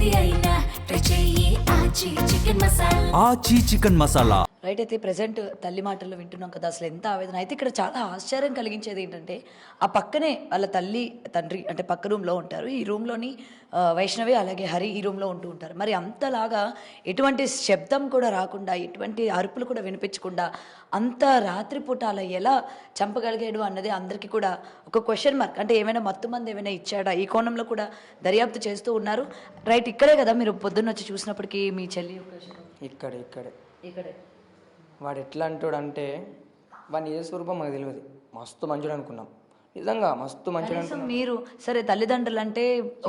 ఏది అయినా ట్రై చెయ్యి ఆచి చికెన్ మసాలా. ఆచి చికెన్ మసాలా. రైట్. అయితే ప్రజెంట్ తల్లి మాటల్లో వింటున్నాం కదా, అసలు ఎంత ఆవేదన. అయితే ఇక్కడ చాలా ఆశ్చర్యం కలిగించేది ఏంటంటే, ఆ పక్కనే వాళ్ళ తల్లి తండ్రి అంటే పక్క రూమ్లో ఉంటారు, ఈ రూమ్లోని వైష్ణవి అలాగే హరి ఈ రూమ్లో ఉంటూ ఉంటారు. మరి అంతలాగా ఎటువంటి శబ్దం కూడా రాకుండా, ఎటువంటి అరుపులు కూడా వినిపించకుండా అంత రాత్రిపూట అలా ఎలా చంపగలిగాడు అన్నది అందరికీ కూడా ఒక క్వశ్చన్ మార్క్. అంటే ఏమైనా మత్తు మంది ఏమైనా ఇచ్చాడా, ఈ కోణంలో కూడా దర్యాప్తు చేస్తూ ఉన్నారు. రైట్. ఇక్కడే కదా మీరు పొద్దున్న వచ్చి చూసినప్పటికీ మీ చెల్లి ఇక్కడే వాడు ఎట్లా అంటాడు అంటే, వాడిని ఏ స్వరూపం మాకు తెలియదు. మస్తు మంచుడు అనుకున్నాం, నిజంగా మస్తు మంచిగా అనుకున్నాం. మీరు సరే తల్లిదండ్రులు అంటే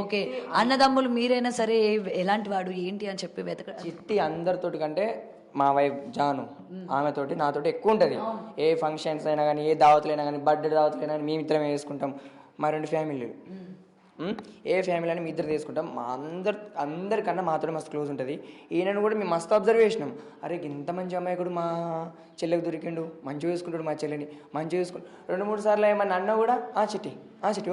ఓకే, అన్నదమ్ములు మీరైనా సరే ఎలాంటి వాడు ఏంటి అని చెప్పి చిట్టి అందరితోటి కంటే మా వైఫ్ జాను ఆమెతోటి నాతోటి ఎక్కువ ఉంటుంది. ఏ ఫంక్షన్స్ అయినా కానీ, ఏ దావతులు అయినా కానీ, బర్త్డే దావతులు అయినా కానీ మేమిద్దరం వేసుకుంటాం. మా 2 ఫ్యామిలీలు, ఏ ఫ్యామిలీ అని మీ ఇద్దరు తీసుకుంటాం. మా అందరికన్నా మాతో మస్తు క్లోజ్ ఉంటుంది. ఈయనను కూడా మేము మస్తు అబ్జర్వ్ చేసినాం. అరే ఇంత మంచి అమ్మాయి కూడా మా చెల్లెకి దొరికిండు, మంచిగా చూసుకుంటాడు మా చెల్లిని, మంచిగా చూసుకుంటాడు. 2-3 సార్లు ఏమన్నా అన్న కూడా చిట్టి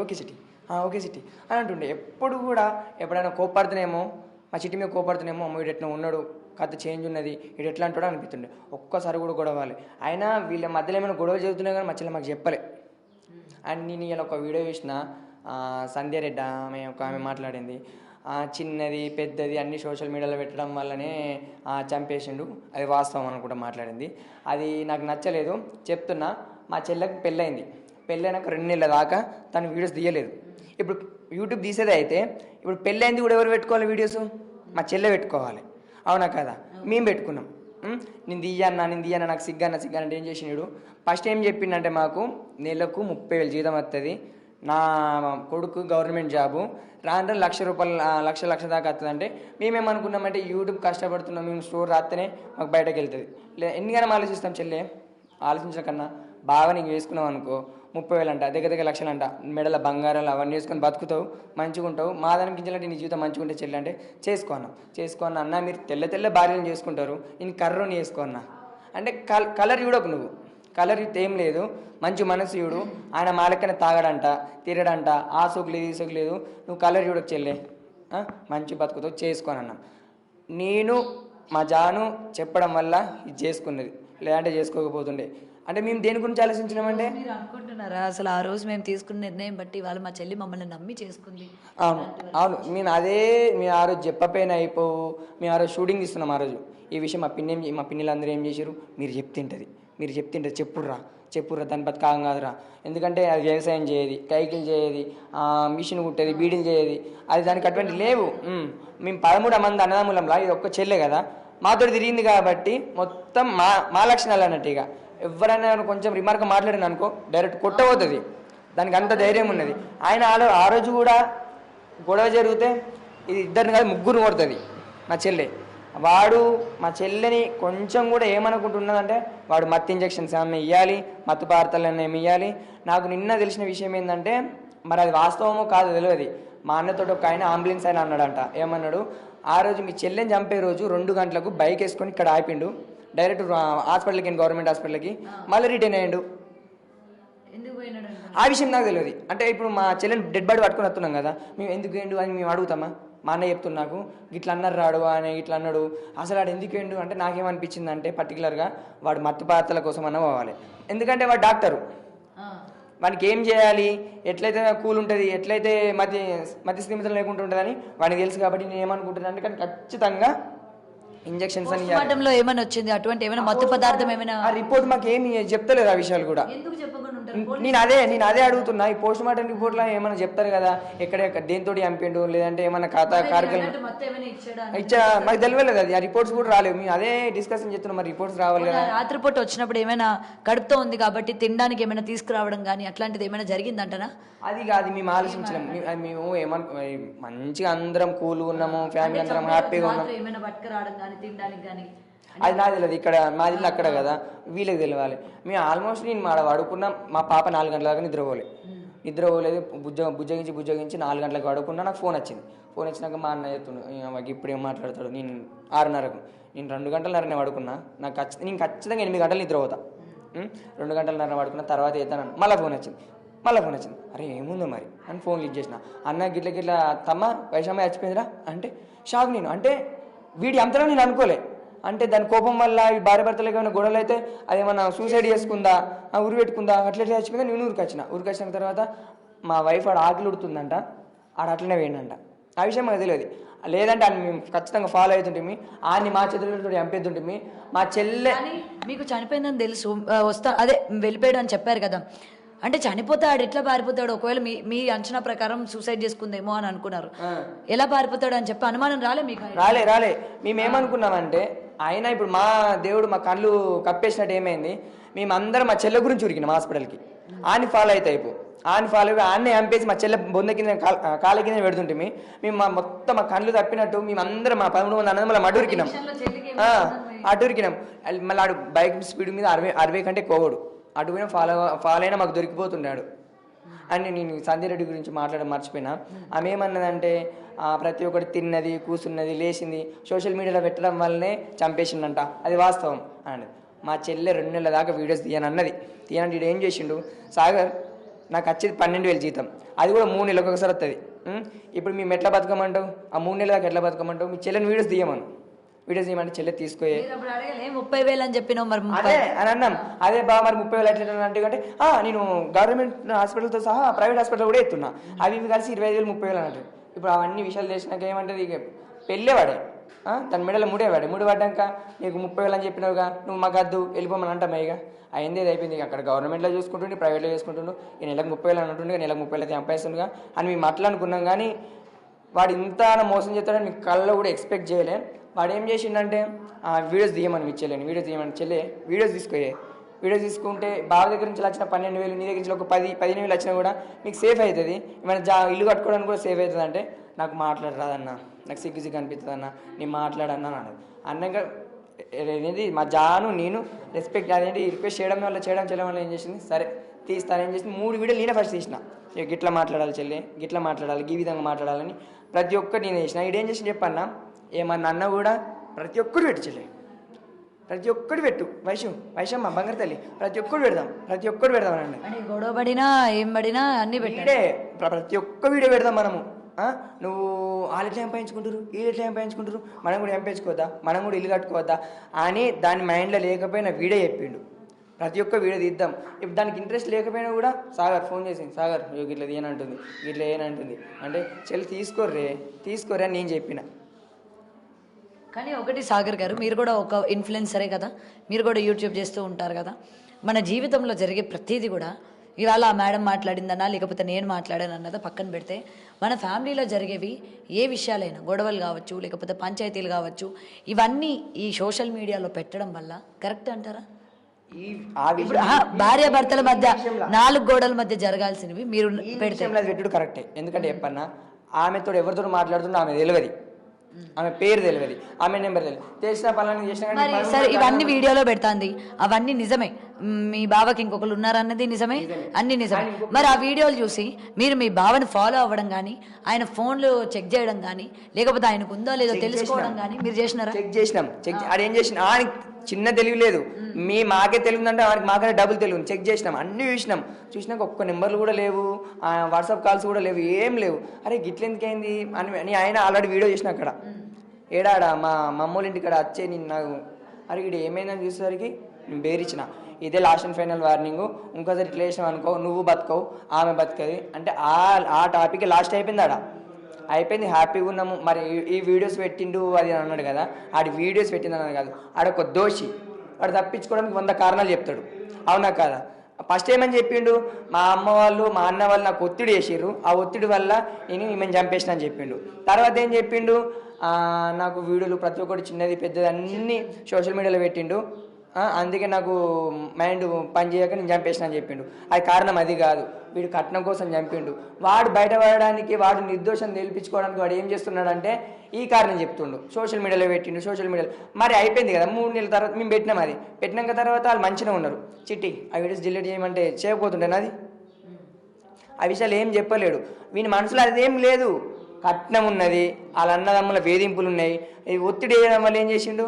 ఓకే చిట్టి ఓకే చిట్టి అని అంటుండే. ఎప్పుడు కూడా ఎప్పుడైనా కోపడుతున్నామో, మా చిట్టి మీద కోపడుతున్నామో, అమ్మ వీడు ఎట్లా ఉన్నాడు, కథ చేంజ్ ఉన్నది, వీడు ఎట్లా అంటాడో అనిపిస్తుండే. ఒక్కసారి కూడా గొడవాలి. అయినా వీళ్ళ మధ్యలో ఏమైనా గొడవలు జరుగుతున్నాయి కానీ మా చెల్లె మాకు చెప్పలే. అండ్ నేను ఇలా ఒక వీడియో చూసిన, సంధ్యారెడ్డి ఆమె మాట్లాడింది, చిన్నది పెద్దది అన్ని సోషల్ మీడియాలో పెట్టడం వల్లనే చంపేసిండు, అది వాస్తవం అనుకుంటా మాట్లాడింది. అది నాకు నచ్చలేదు. చెప్తున్నా, మా చెల్లెకి పెళ్ళైంది, పెళ్ళైనాక 2 నెలల దాకా తను వీడియోస్ తీయలేదు. ఇప్పుడు యూట్యూబ్ తీసేది అయితే ఇప్పుడు పెళ్ళైంది కూడా ఎవరు పెట్టుకోవాలి వీడియోస్? మా చెల్లె పెట్టుకోవాలి, అవునా కదా? మేము పెట్టుకున్నాం. నేను తీయన్నా నాకు సిగ్గన్న అంటే ఏం చేసినాడు? ఫస్ట్ ఏం చెప్పిండంటే, మాకు నెలకు 30,000 జీతం వస్తుంది, నా కొడుకు గవర్నమెంట్ జాబు, రాను ₹1,00,000 లక్ష దాకా వస్తుంది. అంటే మేమేమనుకున్నామంటే, యూట్యూబ్ కష్టపడుతున్నాం, మేము స్టోర్ రాస్తేనే మాకు బయటకు వెళ్తుంది. ఎంతగానో ఆలోచిస్తాం చెల్లె, ఆలోచించడం కన్నా బాగా నీకు వేసుకున్నాం అనుకో 30,000 అంట, దగ్గర లక్షలు అంట, మెడల బంగారాలు అవన్నీ వేసుకొని బతుకుతావు, మంచిగా ఉంటావు. మా దానికి కించాలంటే నీ జీవితం మంచిగా ఉంటే చెల్లి అంటే చేసుకోన్నా అన్న, మీరు తెల్ల భార్యలను చేసుకుంటారు, నేను కర్రని చేసుకోన్నా అంటే కలర్ చూడకు, నువ్వు కలర్ ఏం లేదు, మంచి మనసు చూడు. ఆయన మాలక్కనే తాగడంట, తిరగడంట, ఆ సోకు లేదు ఈ సోకు లేదు, నువ్వు కలర్ చూడకు చెల్లె, మంచి బతుకుతావు, చేసుకోనన్నా. నేను మా జాను చెప్పడం వల్ల ఇది చేసుకున్నది, లేదంటే చేసుకోకపోతుండే. అంటే మేము దేని గురించి ఆలోచించినామంటే, మీరు అనుకుంటున్నారా అసలు ఆ రోజు మేము తీసుకున్న నిర్ణయం బట్టి వాళ్ళు మా చెల్లి మమ్మల్ని నమ్మి చేసుకుంది? అవును మేము ఆ రోజు చెప్పపోయినా అయిపోవు. మేము ఆ రోజు షూటింగ్ తీస్తున్నాం. ఆ రోజు ఈ విషయం మా పిన్నిలందరూ ఏం చేశారు, మీరు చెప్తుంటుంది చెప్పుర్రా దాని బతి కాగం కాదురా. ఎందుకంటే అది వ్యవసాయం చేయది, కైకిలు చేయది, మిషన్ కుట్టేది, బీడీలు చేయది, అది దానికి అటువంటి లేవు. మేము 13 మంది అన్నదమ్ములంలా ఇది ఒక్క చెల్లె కదా, మాతో తిరిగింది కాబట్టి మొత్తం మా లక్షణాలు అన్నట్టు. ఇక ఎవరైనా కొంచెం రిమార్క్ మాట్లాడిన అనుకో డైరెక్ట్ కొట్టబోతుంది, దానికి అంత ధైర్యం ఉన్నది. ఆయన ఆ రోజు కూడా గొడవ జరిగితే ఇది 2 కాదు 3 కొడుతుంది మా చెల్లె. వాడు మా చెల్లెని కొంచెం కూడా ఏమనుకుంటున్నదంటే, వాడు మత్తు ఇంజక్షన్స్ ఏమైనా ఇవ్వాలి, మత్తు పదార్థాలు ఏమి ఇవ్వాలి. నాకు నిన్న తెలిసిన విషయం ఏంటంటే, మరి అది వాస్తవమో కాదో తెలియదు. మా అన్నతోటి ఒక ఆయన అంబులెన్స్ ఆయన అన్నాడంట. ఏమన్నాడు, ఆ రోజు మీ చెల్లెని చంపే రోజు 2 గంటలకు బైక్ వేసుకొని ఇక్కడ ఆపిండు, డైరెక్ట్ హాస్పిటల్కి, గవర్నమెంట్ హాస్పిటల్కి, మళ్ళీ రిటర్న్ అయ్యాడు. ఆ విషయం నాకు తెలియదు. అంటే ఇప్పుడు మా చెల్లెని డెడ్ బాడీ పట్టుకొని వస్తున్నాం కదా, మేము ఎందుకు వేయండు అని మేము అడుగుతామా? మా అన్న చెప్తున్నా, నాకు ఇట్లా అన్నారు రాడు అని, ఇట్లా అన్నాడు. అసలు వాడు ఎందుకు వేయండు అంటే నాకేమనిపించింది అంటే, పర్టికులర్గా వాడు మత్తు పదార్థాల కోసం అన్న పోవాలి. ఎందుకంటే వాడు డాక్టరు, వానికి ఏం చేయాలి, ఎట్లయితే కూల్ ఉంటుంది, ఎట్లయితే మతి స్థిమితం లేకుండా ఉంటుందని వాడికి తెలుసు. కాబట్టి నేను ఏమనుకుంటున్నాను అంటే, కానీ ఖచ్చితంగా ఇంజక్షన్స్ అని ఏమైనా వచ్చింది అటువంటి ఏమైనా మత్తు పదార్థం ఏమైనా ఆ రిపోర్ట్ మాకు ఏమి చెప్తలేదు. ఆ విషయాలు కూడా నేను అదే అడుగుతున్నా. ఈ పోస్ట్ మార్టం రిపోర్ట్ లో ఏమైనా చెప్తారు కదా, ఎక్కడ దేంతో చంపిండు, లేదంటే ఏమైనా ఖాతా కార్యక్రమం ఇచ్చా, మాకు తెలియలేదు. అది ఆ రిపోర్ట్స్ కూడా రాలేవు. మేము అదే డిస్కషన్ చేస్తున్నాం, మరి రిపోర్ట్స్ రావాలి కదా. రాత్రిపూట వచ్చినప్పుడు ఏమైనా కడుపుతో ఉంది కాబట్టి తినడానికి ఏమైనా తీసుకురావడం కానీ అట్లాంటిది ఏమైనా జరిగిందంటనా? అది కాదు, మేము ఆలోచించలేం. మేము మంచిగా అందరం కూల్ ఉన్నాము, ఫ్యామిలీ అందరం హ్యాపీగా ఉన్నాం. అది నాకు తెలియదు. ఇక్కడ మాది ఇల్లు అక్కడ కదా, వీళ్ళకి తెలియాలి. మేము ఆల్మోస్ట్ నేను పడుకున్నా, మా పాప 4 గంటల దాకా నిద్రపోలేదు. బుజ్జగించి 4 గంటలకు పడుకున్నా. నాకు ఫోన్ వచ్చినాక మా అన్న చెప్తున్నాడు, ఇప్పుడు ఏం మాట్లాడతాడు. నేను 6:30కు, నేను 2 గంటలన్నరనే పడుకున్నా. నేను ఖచ్చితంగా 8 గంటలు నిద్రపోతా. 2 గంటలన్నర పడుకున్నా, తర్వాత చేస్తాను. మళ్ళీ ఫోన్ వచ్చింది. అరే ఏముందో మరి అని ఫోన్ లిఫ్ట్ చేసిన. అన్న గిట్ల తమ్మ వైషమ్మ చచ్చిపోయిందిరా అంటే షాక్ నేను. అంటే వీడి అంతలో నేను అనుకోలే. అంటే దాని కోపం వల్ల ఈ భార్య భర్తలకు ఏమైనా గొడవలు అయితే అదేమన్నా సూసైడ్ చేసుకుందా, ఉరి పెట్టుకుందా, అట్లా చచ్చిపోయిందా. నేను ఊరికి వచ్చిన తర్వాత మా వైఫ్ ఆడ ఆకలి ఉడుతుందంట, ఆడ అట్లనే వేయండంట. ఆ విషయం మాకు తెలియదు. లేదంటే ఆయన మేము ఖచ్చితంగా ఫాలో అవుతుంటే ఆయన్ని మా చేతులతో చంపేస్తుంటే మా చెల్లె. మీకు చనిపోయిందని తెలుసు అదే వెళ్ళిపోయాడు అని చెప్పారు కదా, అంటే చనిపోతే ఆడు ఎట్లా పారిపోతాడు? ఒకవేళ మీ అంచనా ప్రకారం సూసైడ్ చేసుకుందేమో అని అనుకున్నారు, ఎలా పారిపోతాడు అని చెప్పి అనుమానం రాలే మీకు? రాలే. మేమేమనుకున్నామంటే ఆయన ఇప్పుడు మా దేవుడు మా కళ్ళు కప్పేసినట్టు ఏమైంది, మేమందరం మా చెల్లె గురించి ఉరికినాం హాస్పిటల్కి. ఆయన ఫాలో అయితే ఆయన ఫాలో అయ్యి ఆయన్నే చంపేసి మా చెల్లె బొంద కింద కాళ్ళ కింద పెడుతుంటే మేము మొత్తం మా కళ్ళు తప్పినట్టు మేమందరం మా 13 మంది అన్నది మళ్ళీ అటురికినాం. అటురికినాం. మళ్ళీ ఆడు బైక్ స్పీడ్ మీద 60 కంటే కోవడు. అటు పోయినా ఫాలో అయినా మాకు దొరికిపోతున్నాడు అని. నేను సంధ్య రెడ్డి గురించి మాట్లాడడం మర్చిపోయినా. ఆమె ఏమన్నదంటే ప్రతి ఒక్కటి తిన్నది, కూర్చున్నది, లేచింది సోషల్ మీడియాలో పెట్టడం వల్లనే చంపేసిండంట, అది వాస్తవం అన్నది. మా చెల్లె 2 నెలల దాకా వీడియోస్ తీయనన్నది. తీయనంటే ఏం చేసిండు, సాగర్ నాకు వచ్చేది 12,000 జీతం, అది కూడా 3 నెలలకు ఒకసారి వస్తుంది. ఇప్పుడు మేము ఎట్లా బతకమంటావు, ఆ 3 నెలల దాకా ఎట్లా బతకమంటావు, మీ చెల్లెని వీడియోస్ తీయమంటే చెల్లె తీసుకోయే 30,000 అని చెప్పినావు మరి. అదే అని అన్నాం. అదే బాగా మరి 30,000 ఎట్లా అంటే నేను గవర్నమెంట్ హాస్పిటల్తో సహా ప్రైవేట్ హాస్పిటల్ కూడా ఎత్తున్నా, అవి కలిసి 25,000 30,000 అన్నట్టు. ఇప్పుడు అవన్నీ విషయాలు చేసినాక ఏమంటుంది, ఇక పెళ్ళేవాడే తన మెడలో ముడి పడ్డాక నీకు 30,000 అని చెప్పినావుగా, నువ్వు మాకు వద్దు వెళ్ళిపోమని అంటామా. ఇక అయింది అయిపోయింది. అక్కడ గవర్నమెంట్లో చూసుకుంటుండే, ప్రైవేట్లో చేసుకుంటుండు. ఈ నెలకు 30,000 అంటుండే, నెలకు 30,000 చంపేస్తుండగా అని మేము అట్లా అనుకున్నాం. కానీ వాడు ఇంత మోసం చేస్తాడని మీకు కళ్ళలో కూడా ఎక్స్పెక్ట్ చేయలే. వాడు ఏం చేసిండంటే వీడియోస్ తీయమని ఇచ్చేలేను, వీడియోస్ తీయమని చెల్లె వీడియోస్ వీడియోస్ తీసుకుంటే బావ దగ్గర నుంచి వచ్చిన 12,000 నీ దగ్గర నుంచి ఒక 15,000 వచ్చినా కూడా మీకు సేఫ్ అవుతుంది. ఏమైనా ఇల్లు కట్టుకోవడానికి కూడా సేఫ్ అవుతుంది. అంటే నాకు మాట్లాడరాదన్న, నాకు సిగ్గు అనిపిస్తుంది అన్న, నేను మాట్లాడన్నా అన్నది. అన్నాక అనేది మా జాను నేను రెస్పెక్ట్ అదేంటి రిక్వెస్ట్ చేయడం వల్ల ఏం చేసింది, సరే తీస్తాను. ఏం చేసింది 3 వీడియోలు నేనే ఫస్ట్ తీసిన. గిట్లా మాట్లాడాలి చెల్లె, గిట్లా మాట్లాడాలి, ఈ విధంగా మాట్లాడాలని ప్రతి ఒక్కటి నేను చేసిన. ఇడేం చేసి చెప్పన్నా, ఏమన్నా అన్న కూడా ప్రతి ఒక్కరు పెట్టు చెల్లె, ప్రతి ఒక్కటి పెట్టు, వైషమ్మ బంగారు తల్లి, ప్రతి ఒక్కరు పెడదాం అనండి. గొడవ పడినా ఏం పడినా అన్ని పెట్టే ప్రతి ఒక్క వీడియో పెడదాం మనము. నువ్వు వాళ్ళు ఎట్లా ఎంపాయించుకుంటారు, వీళ్ళు ఎట్లా ఎంపాయించుకుంటారు, మనం కూడా ఎంపేయించుకోవద్దా, మనం కూడా ఇల్లు కట్టుకోవద్దా అని దాని మైండ్లో లేకపోయినా వీడియో చెప్పిండు. ప్రతి ఒక్క వీడియో తీద్దాం. ఇప్పుడు దానికి ఇంట్రెస్ట్ లేకపోయినా కూడా సాగర్ ఫోన్ చేసింది, సాగర్ ఇట్లా ఏనంటుంది, ఇట్లా ఏనంటుంది అంటే చెల్లి తీసుకోరే అని నేను చెప్పిన. కానీ ఒకటి సాగర్ గారు, మీరు కూడా ఒక ఇన్ఫ్లుయెన్సరే కదా, మీరు కూడా యూట్యూబ్ చేస్తూ ఉంటారు కదా, మన జీవితంలో జరిగే ప్రతిదీ కూడా ఇవాళ ఆ మేడం మాట్లాడిందన్నా లేకపోతే నేను మాట్లాడాను అన్నదా పక్కన పెడితే మన ఫ్యామిలీలో జరిగేవి ఏ విషయాలైనా గొడవలు కావచ్చు లేకపోతే పంచాయతీలు కావచ్చు, ఇవన్నీ ఈ సోషల్ మీడియాలో పెట్టడం వల్ల కరెక్ట్ అంటారా? భార్య భర్తల మధ్య 4 గోడల మధ్య జరగాల్సినవి మీరు పెట్టుడు కరెక్టే. ఎందుకంటే చెప్పన్నా ఆమెతో ఎవరితో మాట్లాడుతున్నా ఆమె తెలియదు, ఆమె పేరు తెలియదు, ఆమె నెంబర్ తెలియదు, చేసిన పనులు చేసిన. సరే ఇవన్నీ వీడియోలో పెడతాంది, అవన్నీ నిజమే, మీ బావకి ఇంకొకరు ఉన్నారన్నది నిజమే, అన్ని నిజమే. మరి ఆ వీడియోలు చూసి మీరు మీ బావని ఫాలో అవ్వడం కానీ, ఆయన ఫోన్లు చెక్ చేయడం కానీ, లేకపోతే ఆయనకు ఉందో లేదో తెలుసుకోవడం కానీ మీరు చేసినారా? చెక్ చేసినాం. అదేం చేసిన ఆయనకి చిన్న తెలివి లేదు, మాకే తెలియదంటే వారికి మాకనే డబుల్ తెలివి. చెక్ చేసినాం, అన్ని చూసినాక ఒక్క నెంబర్లు కూడా లేవు, వాట్సాప్ కాల్స్ కూడా లేవు, ఏం లేవు. అరే గిట్లెందుకైంది అని ఆయన ఆల్రెడీ వీడియో చేసిన అక్కడ ఏడాడా మా అమ్మోళ్ళ ఇంటికాడ వచ్చే నేను నాకు అరే ఇక్కడ ఏమైందని చూసేసరికి నేను బేరిచ్చిన, ఇదే లాస్ట్ అండ్ ఫైనల్ వార్నింగ్, ఇంకోసారి ఇట్లా చేసినావు అనుకో నువ్వు బతకవు ఆమె బతకది అంటే ఆ టాపిక్ లాస్ట్ అయిపోయింది. అయిపోయింది, హ్యాపీగా ఉన్నాము. మరి ఈ వీడియోస్ పెట్టిండు అది అన్నాడు కదా, ఆడి వీడియోస్ పెట్టింది అన్నది కాదు, ఆడొక దోషి, వాడు తప్పించుకోవడానికి 100 కారణాలు చెప్తాడు, అవునా కాదా? ఫస్ట్ ఏమని చెప్పిండు, మా అమ్మ వాళ్ళు మా అన్న వాళ్ళు నాకు ఒత్తిడి చేసిర్రు, ఆ ఒత్తిడి వల్ల నేను ఈమెను చంపేసిన అని చెప్పిండు. తర్వాత ఏం చెప్పిండు, నాకు వీడియోలు ప్రతి ఒక్కటి చిన్నది పెద్దది అన్నీ సోషల్ మీడియాలో పెట్టిండు, అందుకే నాకు మైండ్ పని చేయక నేను చంపేసిన అని చెప్పిండు. అది కారణం అది కాదు, వీడు కట్నం కోసం చంపిండు. వాడు బయటపడడానికి, వాడు నిర్దోషం తెలిపించుకోవడానికి వాడు ఏం చేస్తున్నాడంటే ఈ కారణం చెప్తుండు, సోషల్ మీడియాలో పెట్టిండు. సోషల్ మీడియాలో మరి అయిపోయింది కదా, 3 నెలల తర్వాత మేము పెట్టినాం. అది పెట్టినాక తర్వాత వాళ్ళు మంచిగా ఉన్నారు, చిట్టి ఆ వీడియోస్ డిలీట్ చేయమంటే చేయకపోతుండేనా? అది ఆ విషయాలు ఏం చెప్పలేడు, వీని మనసులో అదేం లేదు, కట్నం ఉన్నది, వాళ్ళ అన్నదమ్ముల వేధింపులు ఉన్నాయి, ఒత్తిడి వేయడం వల్ల ఏం చేసిండు,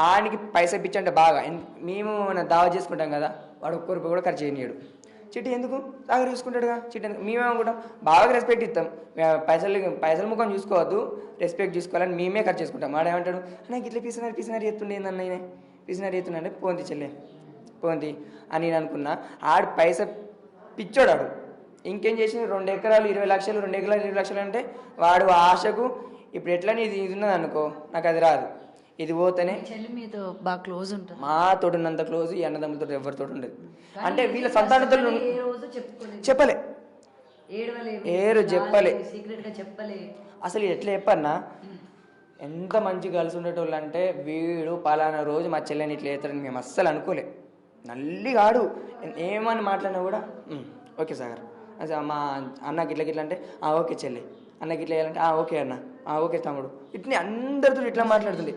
ఆయనకి పైసా పిచ్చంటే బాగా. మేము దావా చేసుకుంటాం కదా, వాడు 1 రూపాయి కూడా ఖర్చు చేయనీయడు. చిట్టి ఎందుకు సాగర్ చూసుకుంటాడుగా చిట్టి ఎందుకు మేమేమో కూడా బాగా రెస్పెక్ట్ ఇస్తాం పైసలు ముఖం చూసుకోవద్దు రెస్పెక్ట్ చూసుకోవాలని మేమే ఖర్చు చేసుకుంటాం వాడు ఏమంటాడు నాకు ఇట్లా పిసినారి ఎత్తుండే ఏందన్న ఈయన పిసినారి ఎత్తుండే పోంది చెల్లె పోంది అని నేను అనుకున్నా ఆడు పిచ్చోడాడు ఇంకేం చేసి 2 ఎకరాలు 20 లక్షలు 2 ఎకరాలు 20 లక్షలు అంటే వాడు ఆశకు ఇప్పుడు ఎట్లా ఇది ఉన్నది అనుకో నాకు అది రాదు ఇది పోతేనే చెల్లి మీతో బాగా క్లోజ్ ఉంటుంది మాతో ఉన్నంత క్లోజ్ ఈ అన్నదమ్ములతో ఎవరితో ఉండదు అంటే వీళ్ళ సంతానంతో చెప్పలే చెప్పలే అసలు ఎట్లా చెప్పన్నా ఎంత మంచి కలిసి ఉండేటోళ్ళు అంటే వీడు పలానా రోజు మా చెల్లెని ఇట్లా చేస్తాడని మేము అస్సలు అనుకోలే నల్లిగాడు ఏమని మాట్లాడినా కూడా ఓకే సాగర్ అసలు మా అన్నకి ఇట్లా అంటే ఓకే చెల్లి అన్నకి ఇట్లా చేయాలంటే ఓకే అన్న ఓకే తమ్ముడు ఇట్లా అందరితో ఇట్లా మాట్లాడుతుంది